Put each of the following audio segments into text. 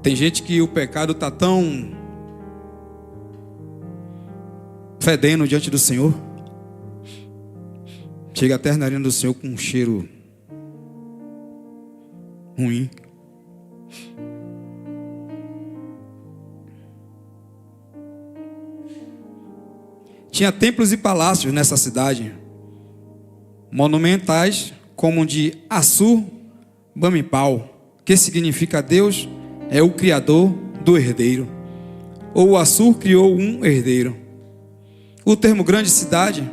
Tem gente que o pecado está tão fedendo diante do Senhor, chega até a narina do Senhor com um cheiro ruim. Tinha templos e palácios nessa cidade, monumentais, como o de Assur-Bamipal, que significa Deus é o criador do herdeiro, ou Assur criou um herdeiro. O termo grande cidade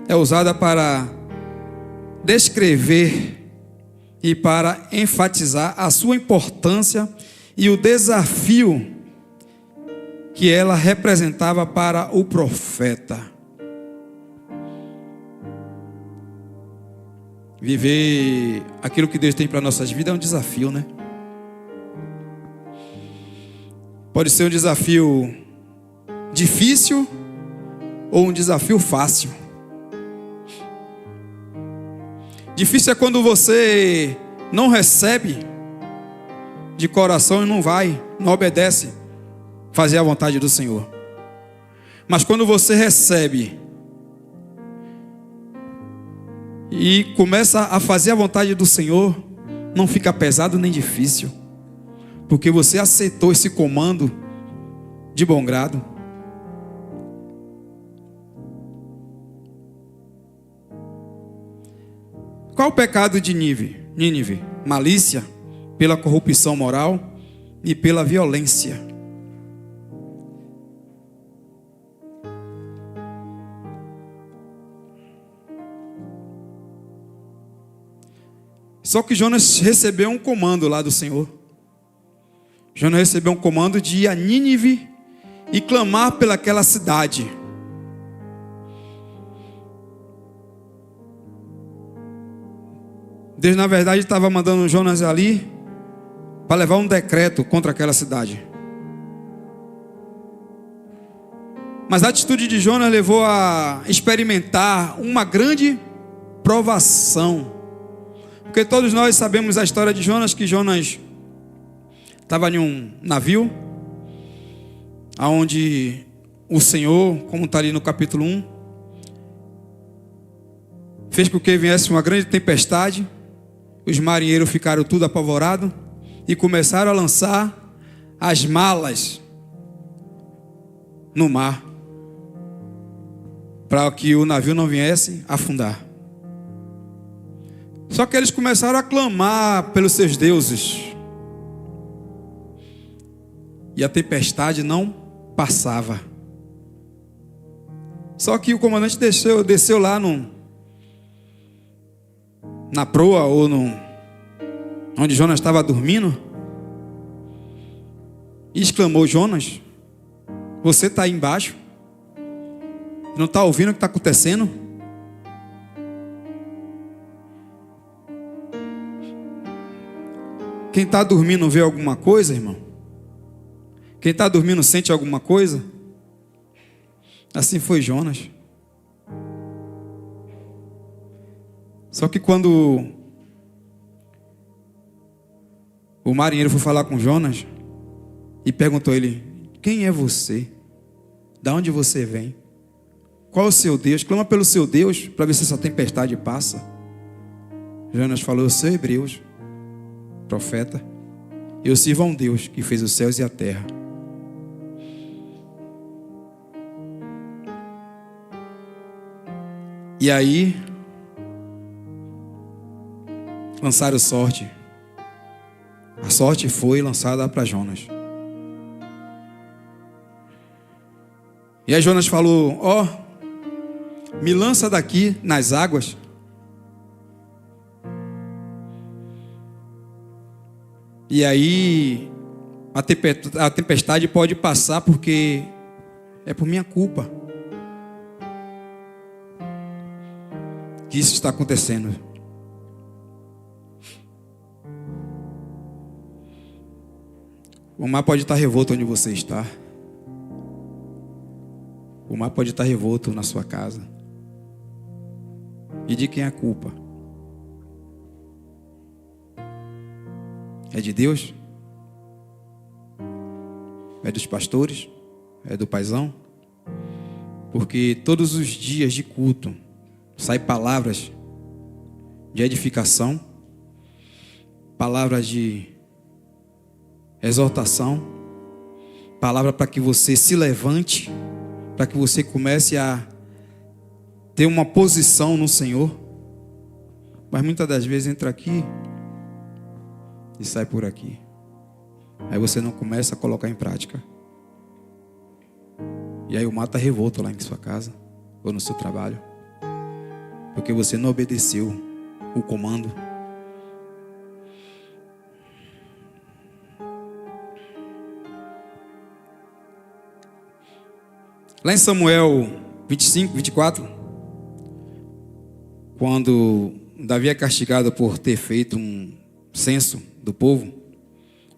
é usado para descrever e para enfatizar a sua importância e o desafio que ela representava para o profeta. Viver aquilo que Deus tem para nossas vidas é um desafio, né? Pode ser um desafio difícil ou um desafio fácil. Difícil é quando você não recebe de coração e não obedece fazer a vontade do Senhor. Mas quando você recebe e começa a fazer a vontade do Senhor, não fica pesado nem difícil, porque você aceitou esse comando de bom grado. Qual o pecado de Nínive? Malícia, pela corrupção moral e pela violência. Só que Jonas recebeu um comando lá do Senhor. Jonas recebeu um comando de ir a Nínive e clamar pelaquela cidade. Deus, na verdade, estava mandando Jonas ali para levar um decreto contra aquela cidade. Mas a atitude de Jonas levou a experimentar uma grande provação. Porque todos nós sabemos a história de Jonas, que Jonas estava em um navio, onde o Senhor, como está ali no capítulo 1, fez com que viesse uma grande tempestade. Os marinheiros ficaram tudo apavorados e começaram a lançar as malas no mar, para que o navio não viesse afundar. Só que eles começaram a clamar pelos seus deuses, e a tempestade não passava. Só que o comandante desceu lá na proa, ou onde Jonas estava dormindo, e exclamou: Jonas, você está aí embaixo? Não está ouvindo o que está acontecendo? Quem está dormindo vê alguma coisa, irmão? Quem está dormindo sente alguma coisa? Assim foi Jonas. Só que quando o marinheiro foi falar com Jonas e perguntou a ele: quem é você? Da onde você vem? Qual é o seu Deus? Clama pelo seu Deus para ver se essa tempestade passa. Jonas falou: eu sou hebreu, profeta, eu sirvo a um Deus que fez os céus e a terra. E aí lançaram sorte. A sorte foi lançada para Jonas. E aí Jonas falou: ó, me lança daqui nas águas. E aí a tempestade pode passar, porque é por minha culpa que isso está acontecendo. O mar pode estar revolto onde você está. O mar pode estar revolto na sua casa. E de quem é a culpa? É de Deus? é dos pastores, é do paizão, porque todos os dias de culto saem palavras de edificação, palavras de exortação, palavra para que você se levante, para que você comece a ter uma posição no Senhor. Mas muitas das vezes entra aqui e sai por aqui. Aí você não começa a colocar em prática. E aí o mata revolta lá em sua casa ou no seu trabalho, porque você não obedeceu o comando. Lá em Samuel 25, 24, quando Davi é castigado por ter feito um censo do povo,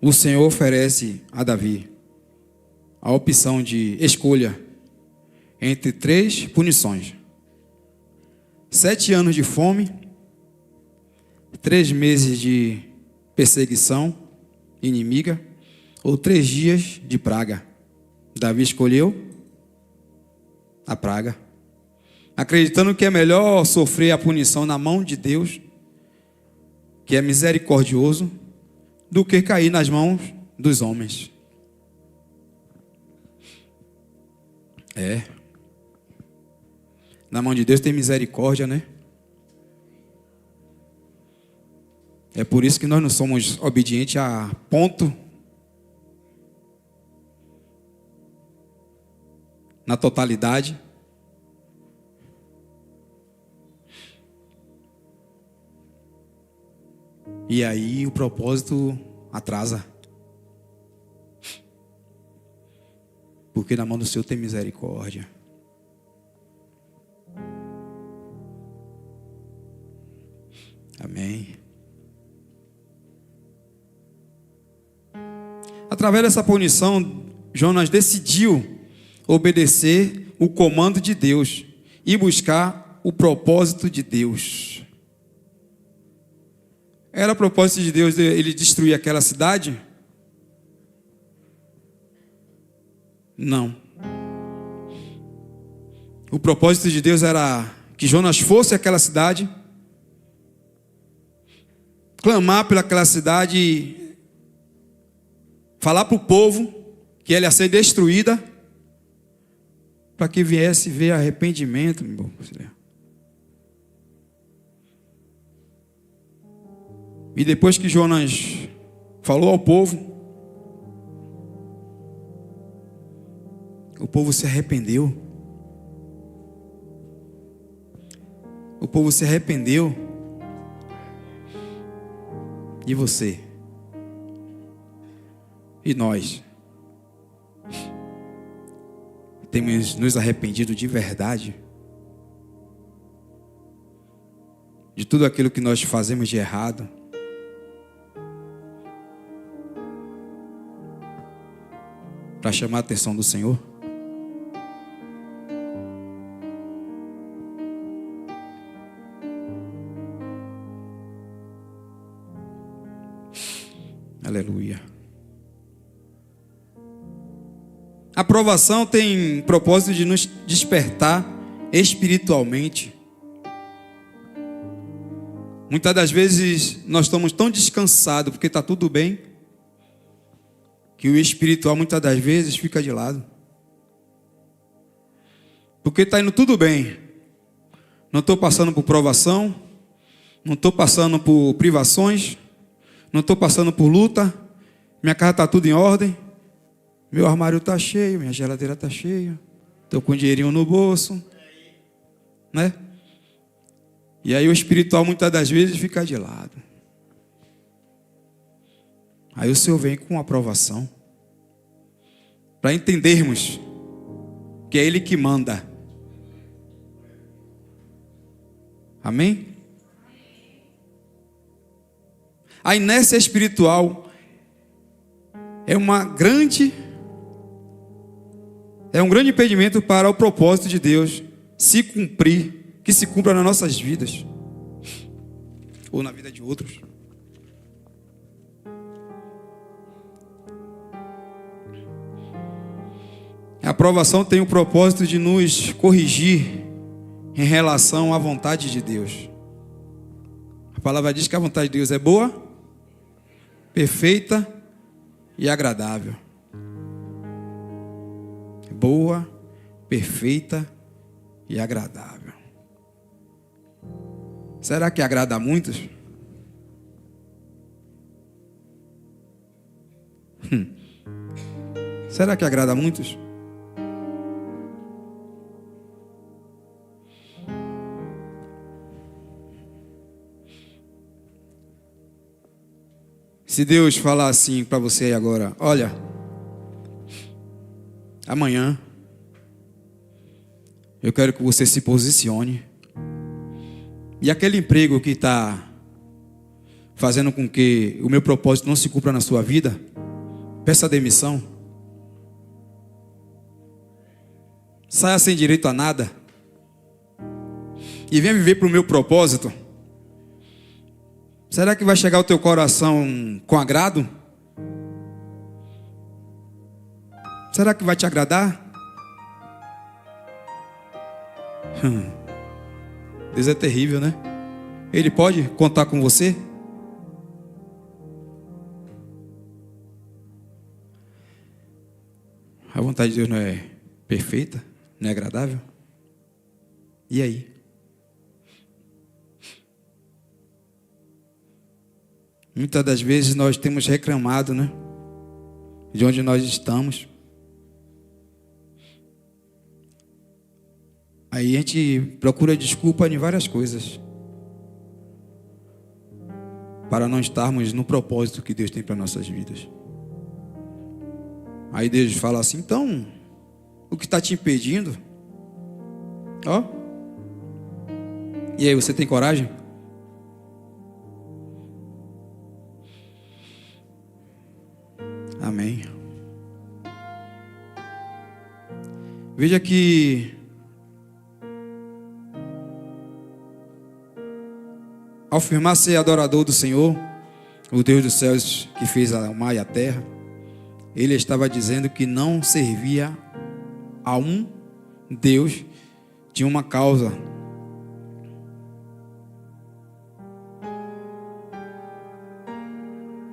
o Senhor oferece a Davi a opção de escolha entre 3 punições: 7 anos de fome, 3 meses de perseguição inimiga ou 3 dias de praga. Davi escolheu a praga, acreditando que é melhor sofrer a punição na mão de Deus, que é misericordioso, do que cair nas mãos dos homens. Na mão de Deus tem misericórdia, né? É por isso que nós não somos obedientes a ponto, na totalidade. E aí o propósito atrasa. Porque na mão do Senhor tem misericórdia. Amém. Através dessa punição, Jonas decidiu obedecer o comando de Deus e buscar o propósito de Deus. Era o propósito de Deus ele destruir aquela cidade? Não. O propósito de Deus era que Jonas fosse àquela cidade, clamar pelaquela cidade, falar para o povo que ela ia ser destruída, para que viesse ver arrependimento, meu irmão. E depois que Jonas falou ao povo, o povo se arrependeu. O povo se arrependeu. E você? E nós? Temos nos arrependido de verdade? De tudo aquilo que nós fazemos de errado? Para chamar a atenção do Senhor? Aleluia. A provação tem propósito de nos despertar espiritualmente. Muitas das vezes nós estamos tão descansados porque está tudo bem, que o espiritual muitas das vezes fica de lado. Porque está indo tudo bem. Não estou passando por provação, não estou passando por privações, não estou passando por luta, minha casa está tudo em ordem, meu armário está cheio, minha geladeira está cheia, estou com dinheirinho no bolso, né? E aí o espiritual muitas das vezes fica de lado. Aí o Senhor vem com aprovação, para entendermos que é Ele que manda. Amém? A inércia espiritual é um grande impedimento para o propósito de Deus se cumprir, que se cumpra nas nossas vidas ou na vida de outros. provação tem o propósito de nos corrigir em relação à vontade de Deus. A palavra diz que a vontade de Deus é boa, perfeita e agradável. Boa, perfeita e agradável. Será que agrada a muitos? Será que agrada a muitos? Se Deus falar assim para você aí agora, olha, amanhã eu quero que você se posicione. E aquele emprego que está fazendo com que o meu propósito não se cumpra na sua vida, peça demissão. Saia sem direito a nada. E venha viver para o meu propósito. Será que vai chegar ao teu coração com agrado? Será que vai te agradar? Deus é terrível, né? Ele pode contar com você? A vontade de Deus não é perfeita? Não é agradável? E aí? Muitas das vezes nós temos reclamado, né? De onde nós estamos. Aí a gente procura desculpa em várias coisas para não estarmos no propósito que Deus tem para nossas vidas. Aí Deus fala assim, então, o que está te impedindo? Ó. E aí, você tem coragem? Amém. Veja que ao afirmar ser adorador do Senhor, o Deus dos céus que fez o mar e a terra, ele estava dizendo que não servia a um Deus de uma causa.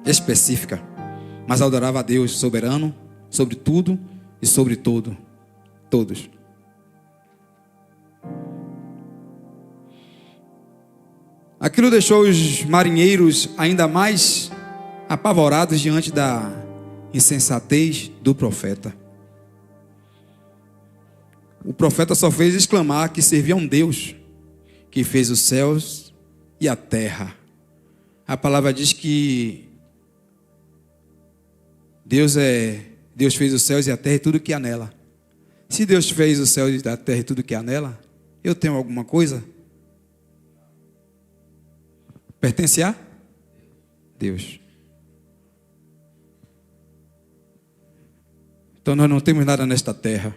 Específica, mas adorava a Deus soberano sobre tudo e sobre todos. Aquilo deixou os marinheiros ainda mais apavorados diante da insensatez do profeta. O profeta só fez exclamar que servia a um Deus que fez os céus e a terra. A palavra diz que Deus fez os céus e a terra e tudo que há nela. Se Deus fez os céus e a terra e tudo que há nela, eu tenho alguma coisa? Pertence a Deus. Então nós não temos nada nesta terra.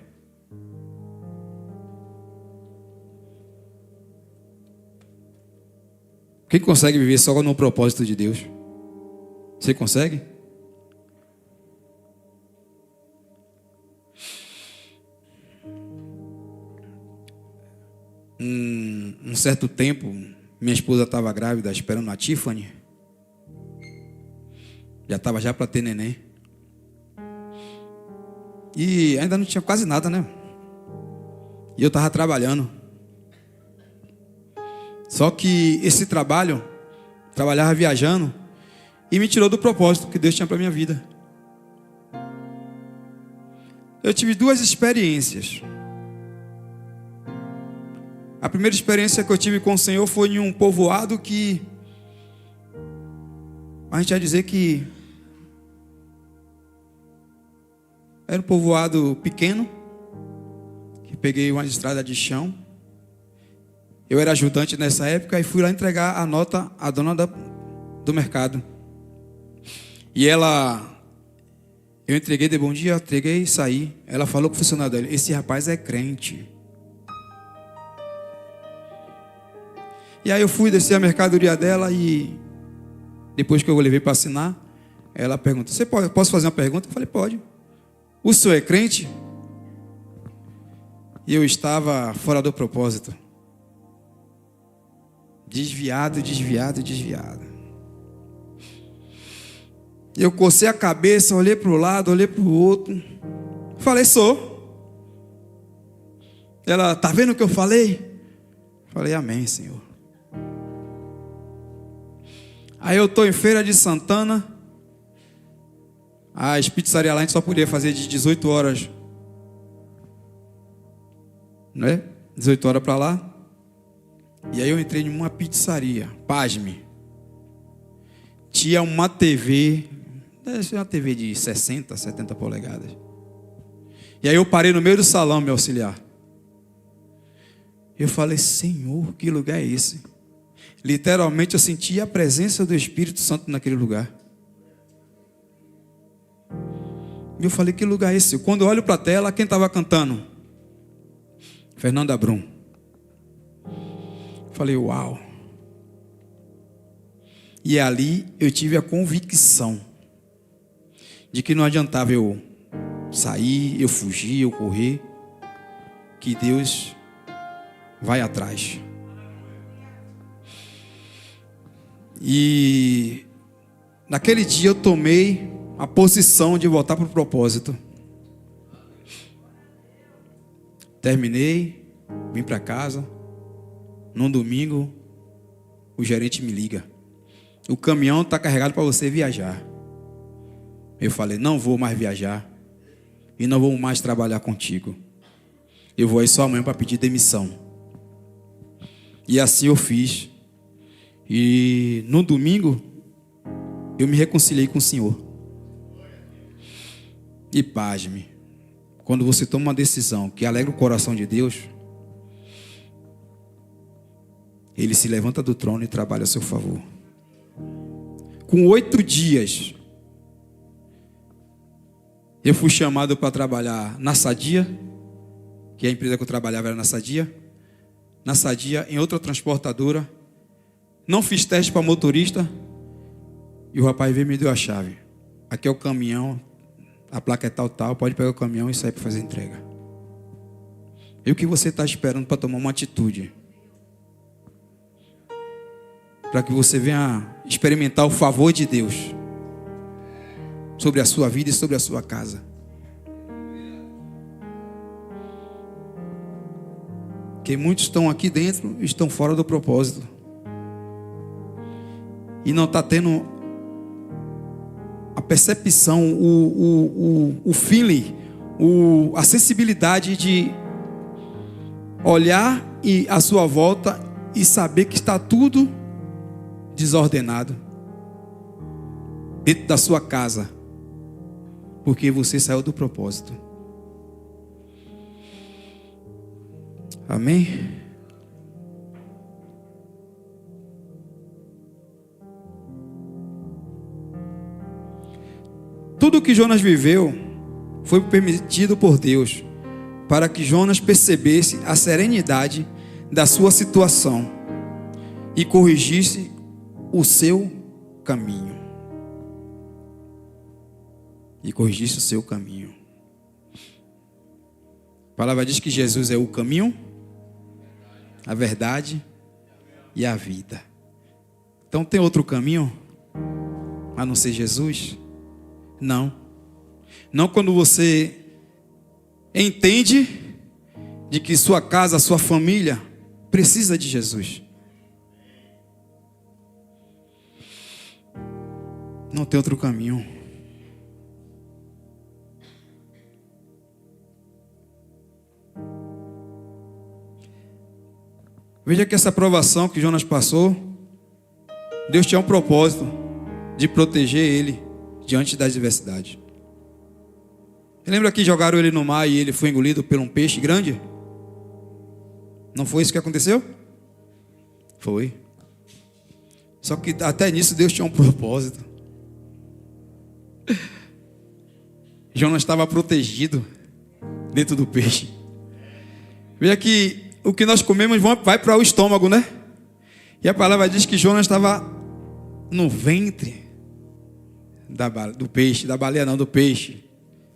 Quem consegue viver só no propósito de Deus? Você consegue? Um certo tempo, minha esposa estava grávida, esperando a Tiffany. Já estava para ter neném. E ainda não tinha quase nada, né? E eu estava trabalhando. Só que esse trabalhava viajando, e me tirou do propósito que Deus tinha para a minha vida. Eu tive duas experiências. A primeira experiência que eu tive com o Senhor foi em um povoado que a gente vai dizer que era um povoado pequeno, que peguei uma estrada de chão. Eu era ajudante nessa época e fui lá entregar a nota à dona do mercado. E eu entreguei, de bom dia, entreguei e saí. Ela falou para o funcionário dela, esse rapaz é crente. E aí eu fui descer a mercadoria dela e depois que eu levei para assinar, ela perguntou, posso fazer uma pergunta? Eu falei, pode. O senhor é crente? E eu estava fora do propósito. Desviado. Eu cocei a cabeça, olhei para o lado, olhei para o outro. Falei, sou. Ela, tá vendo o que eu falei? Falei, amém, Senhor. Aí eu estou em Feira de Santana. As pizzarias lá a gente só podia fazer de 18 horas. Né? 18 horas para lá. E aí eu entrei em uma pizzaria. Pasme. Tinha uma TV. Deve ser uma TV de 60, 70 polegadas. E aí eu parei no meio do salão, meu auxiliar. Eu falei, Senhor, que lugar é esse? Literalmente eu senti a presença do Espírito Santo naquele lugar. E eu falei, que lugar é esse? Quando eu olho para a tela, quem estava cantando? Fernanda Brum. Falei, uau. E ali eu tive a convicção de que não adiantava eu sair, eu fugir, eu correr, que Deus vai atrás. E naquele dia eu tomei a posição de voltar para o propósito. Terminei, vim para casa. Num domingo, o gerente me liga. O caminhão está carregado para você viajar. Eu falei, não vou mais viajar. E não vou mais trabalhar contigo. Eu vou aí só amanhã para pedir demissão. E assim eu fiz. E no domingo, eu me reconciliei com o Senhor. E pasme, quando você toma uma decisão que alegra o coração de Deus, Ele se levanta do trono e trabalha a seu favor. Com 8 dias, eu fui chamado para trabalhar na Sadia, que a empresa que eu trabalhava era na Sadia. Na Sadia, em outra transportadora. Não fiz teste para motorista. E o rapaz veio e me deu a chave. Aqui é o caminhão, a placa é tal, pode pegar o caminhão e sair para fazer entrega. E o que você está esperando para tomar uma atitude? Para que você venha experimentar o favor de Deus sobre a sua vida e sobre a sua casa. Porque muitos estão aqui dentro e estão fora do propósito. E não está tendo a percepção, o feeling, a sensibilidade de olhar à sua volta e saber que está tudo desordenado dentro da sua casa, porque você saiu do propósito. Amém? Tudo que Jonas viveu foi permitido por Deus para que Jonas percebesse a serenidade da sua situação e corrigisse o seu caminho. A palavra diz que Jesus é o caminho, a verdade e a vida. Então tem outro caminho a não ser Jesus? Não. Não quando você entende de que sua casa, sua família precisa de Jesus. Não tem outro caminho. Veja que essa provação que Jonas passou, Deus tinha um propósito de proteger ele diante das adversidades. Lembra que jogaram ele no mar e ele foi engolido por um peixe grande? Não foi isso que aconteceu? Foi. Só que até nisso Deus tinha um propósito. Jonas estava protegido dentro do peixe. Veja que o que nós comemos vai para o estômago, né? E a palavra diz que Jonas estava no ventre do peixe, da baleia não, do peixe,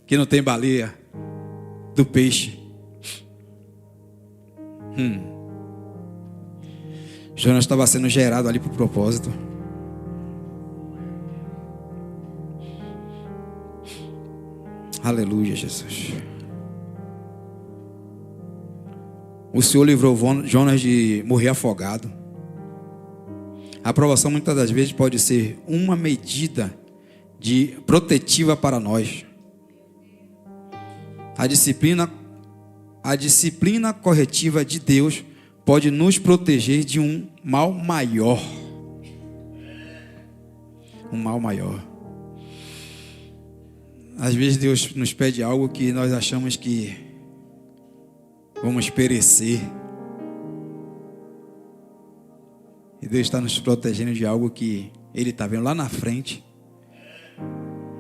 que não tem baleia, do peixe. Jonas estava sendo gerado ali para o propósito. Aleluia, Jesus. O Senhor livrou Jonas de morrer afogado. A aprovação muitas das vezes pode ser uma medida protetiva para nós. A disciplina corretiva de Deus pode nos proteger de um mal maior. Um mal maior. Às vezes Deus nos pede algo que nós achamos que vamos perecer. E Deus está nos protegendo de algo que Ele está vendo lá na frente.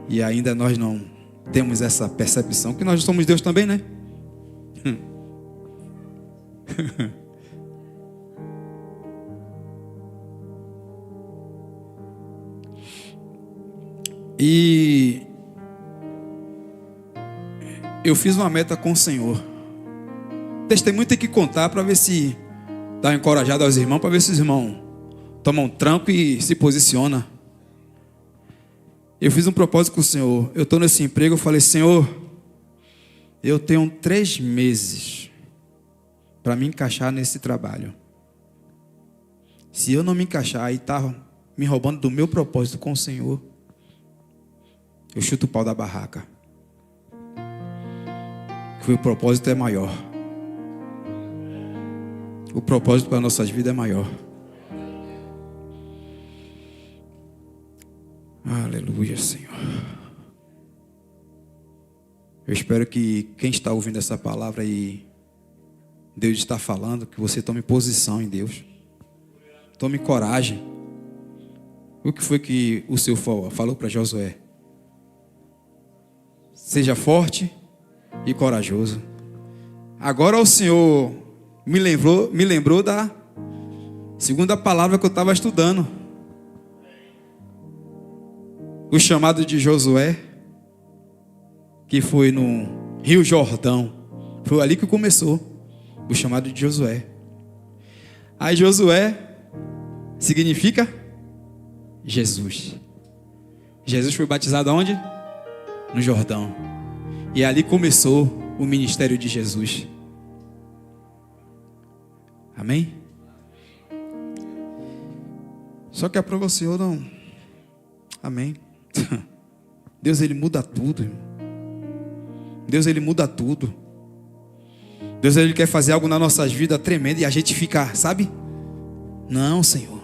E ainda nós não temos essa percepção, que nós somos Deus também, né? E eu fiz uma meta com o Senhor. Testemunho tem que contar para ver se dá encorajado aos irmãos, para ver se os irmãos tomam um tranco e se posiciona. Eu fiz um propósito com o Senhor. Eu estou nesse emprego, eu falei: Senhor, eu tenho 3 meses para me encaixar nesse trabalho. Se eu não me encaixar e está me roubando do meu propósito com o Senhor, eu chuto o pau da barraca. Que o propósito é maior. O propósito para nossas vidas é maior. Aleluia, Senhor. Eu espero que quem está ouvindo essa palavra e Deus está falando, que você tome posição em Deus. Tome coragem. O que foi que o Senhor falou para Josué? Seja forte e corajoso. Agora o Senhor me lembrou da segunda palavra que eu estava estudando. O chamado de Josué, que foi no Rio Jordão. Foi ali que começou o chamado de Josué. Aí Josué significa Jesus. Jesus foi batizado aonde? No Jordão. E ali começou o ministério de Jesus. Amém? Só que a prova, Senhor, não. Amém. Deus, Ele muda tudo. Deus, Ele muda tudo. Deus, Ele quer fazer algo nas nossas vidas tremendo e a gente fica, sabe? Não, Senhor.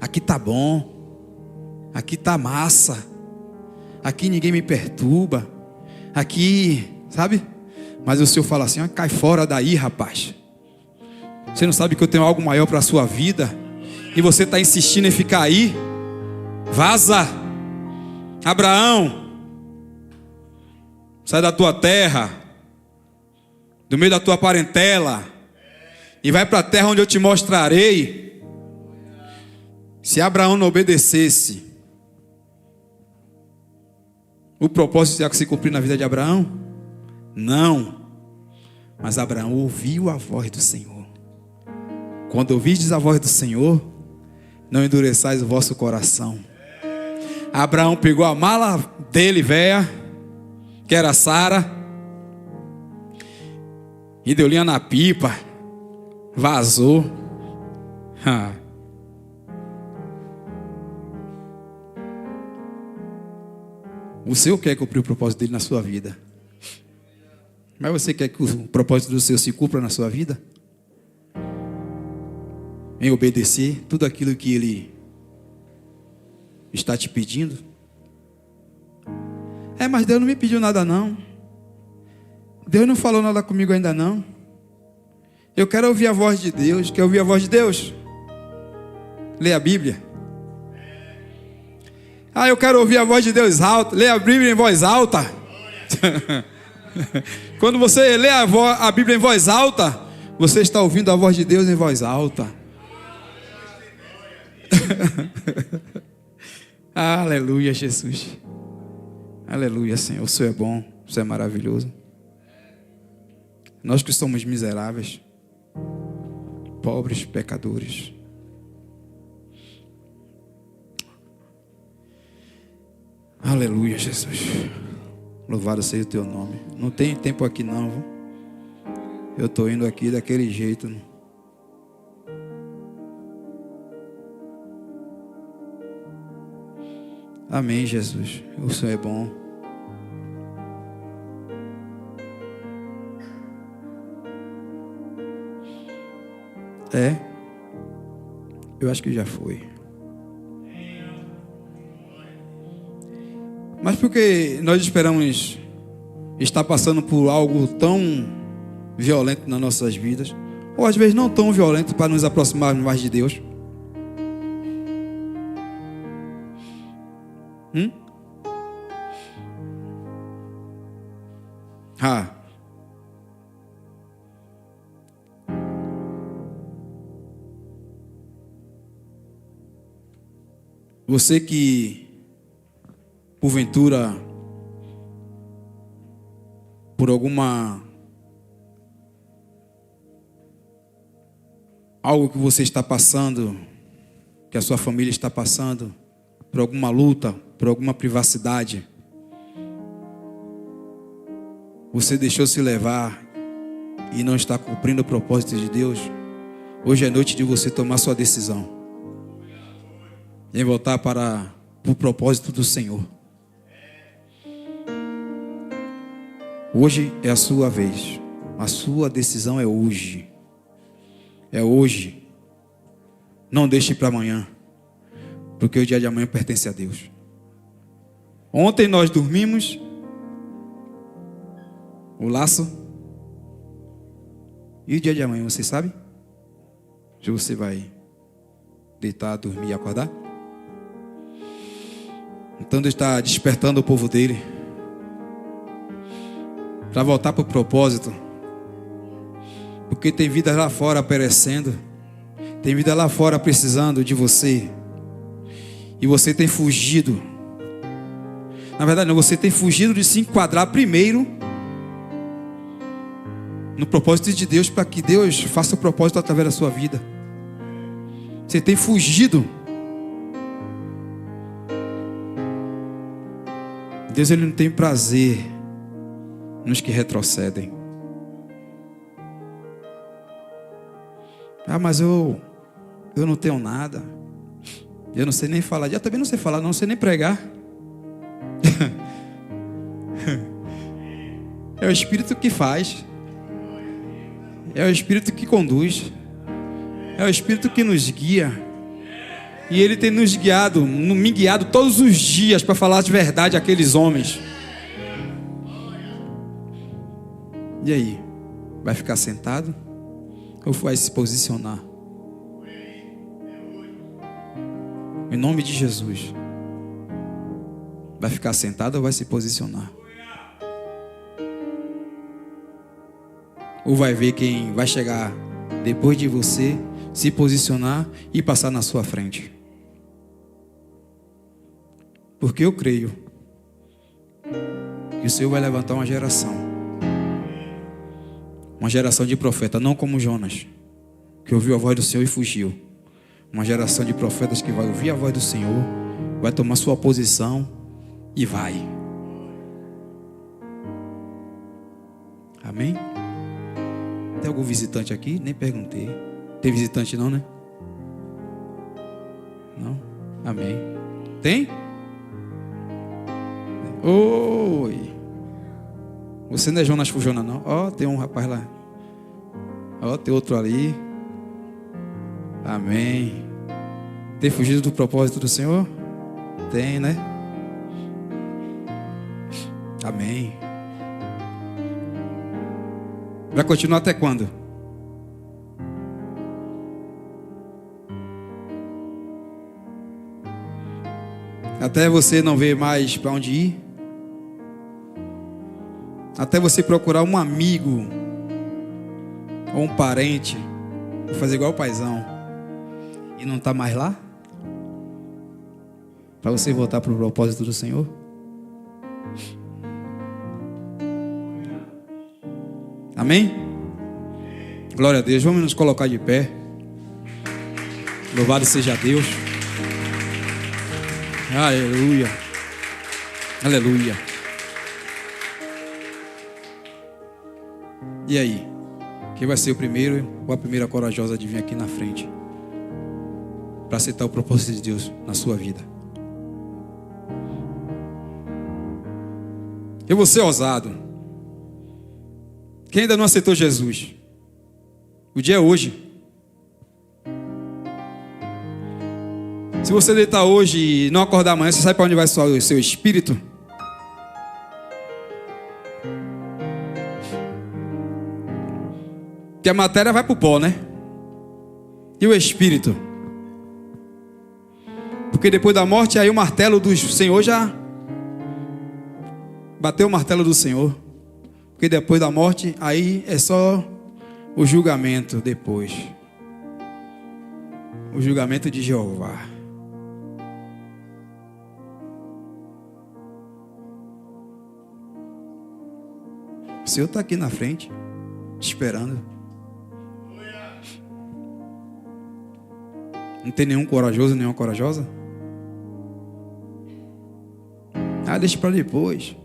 Aqui tá bom. Aqui tá massa. Aqui ninguém me perturba. Aqui, sabe? Mas o Senhor fala assim: ah, cai fora daí, rapaz. Você não sabe que eu tenho algo maior para a sua vida? E você está insistindo em ficar aí? Vaza! Abraão, sai da tua terra, do meio da tua parentela, e vai para a terra onde eu te mostrarei. Se Abraão não obedecesse, o propósito ia se cumprir na vida de Abraão? Não. Mas Abraão ouviu a voz do Senhor. Quando ouvistes a voz do Senhor, não endureçais o vosso coração. Abraão pegou a mala dele, véia, que era Sara, e deu linha na pipa, vazou. O Senhor quer cumprir o propósito dele na sua vida. Mas você quer que o propósito do Senhor se cumpra na sua vida? Em obedecer tudo aquilo que Ele está te pedindo? Mas Deus não me pediu nada não. Deus não falou nada comigo ainda não. Eu quero ouvir a voz de Deus. Quer ouvir a voz de Deus? Lê a Bíblia. Eu quero ouvir a voz de Deus alta. Lê a Bíblia em voz alta. Quando você lê a Bíblia em voz alta, você está ouvindo a voz de Deus em voz alta. Aleluia, Jesus. Aleluia, Senhor. O Senhor é bom, o Senhor é maravilhoso. Nós que somos miseráveis, pobres pecadores. Aleluia, Jesus. Louvado seja o teu nome. Não tem tempo aqui não, viu? Eu estou indo aqui daquele jeito. Amém, Jesus. O Senhor é bom. Eu acho que já foi. Mas porque nós esperamos estar passando por algo tão violento nas nossas vidas, ou às vezes não tão violento, para nos aproximarmos mais de Deus? Você que porventura por algo que você está passando, que a sua família está passando, por alguma luta, por alguma privacidade, você deixou se levar e não está cumprindo o propósito de Deus. Hoje é noite de você tomar sua decisão em voltar para o propósito do Senhor. Hoje é a sua vez. A sua decisão é hoje. É hoje. Não deixe para amanhã, porque o dia de amanhã pertence a Deus. Ontem nós dormimos o laço, e o dia de amanhã, você sabe? Se você vai deitar, dormir e acordar. Então Deus está despertando o povo dele para voltar para o propósito, porque tem vida lá fora perecendo, tem vida lá fora precisando de você, e você tem fugido. Na verdade não, você tem fugido de se enquadrar primeiro no propósito de Deus, para que Deus faça o propósito através da sua vida. Você tem fugido. Deus, Ele não tem prazer nos que retrocedem. Mas eu não tenho nada. Eu não sei nem falar. Eu também não sei falar, não sei nem pregar. É o Espírito que faz. É o Espírito que conduz. É o Espírito que nos guia. E Ele tem nos guiado, me guiado todos os dias para falar de verdade àqueles homens. E aí? Vai ficar sentado? Ou vai se posicionar? Em nome de Jesus. Vai ficar sentado ou vai se posicionar? Ou vai ver quem vai chegar depois de você, se posicionar e passar na sua frente? Porque eu creio que o Senhor vai levantar uma geração de profetas, não como Jonas, que ouviu a voz do Senhor e fugiu. Uma geração de profetas que vai ouvir a voz do Senhor, vai tomar sua posição e vai. Amém? Tem algum visitante aqui? Nem perguntei. Tem visitante não, né? Não? Amém. Tem? Oi. Você não é Jonas Fujona, não? Tem um rapaz lá. Tem outro ali. Amém. Tem fugido do propósito do Senhor? Tem, né? Amém. Vai continuar até quando? Até você não ver mais para onde ir? Até você procurar um amigo ou um parente, ou fazer igual o paizão e não está mais lá? Para você voltar para o propósito do Senhor? Amém? Glória a Deus. Vamos nos colocar de pé. Louvado seja Deus. Aleluia. Aleluia. E aí? Quem vai ser o primeiro ou a primeira corajosa de vir aqui na frente para aceitar o propósito de Deus na sua vida? Eu vou ser ousado. Quem ainda não aceitou Jesus? O dia é hoje. Se você deitar hoje e não acordar amanhã, você sabe para onde vai o seu espírito? Que a matéria vai para o pó, né? E o espírito? Porque depois da morte, aí o martelo do Senhor já bateu o martelo do Senhor. Porque depois da morte, aí é só o julgamento depois. O julgamento de Jeová. O Senhor está aqui na frente, esperando. Não tem nenhum corajoso, nenhuma corajosa? Ah, deixa para depois.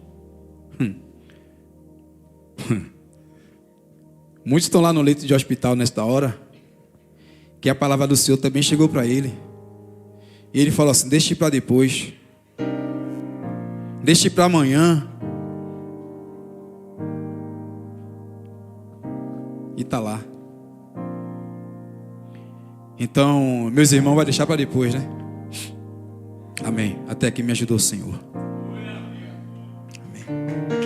Muitos estão lá no leito de hospital nesta hora, que a palavra do Senhor também chegou para ele. E ele falou assim: deixe para depois, deixe para amanhã. E está lá. Então, meus irmãos, vai deixar para depois, né? Amém. Até aqui me ajudou o Senhor. Amém.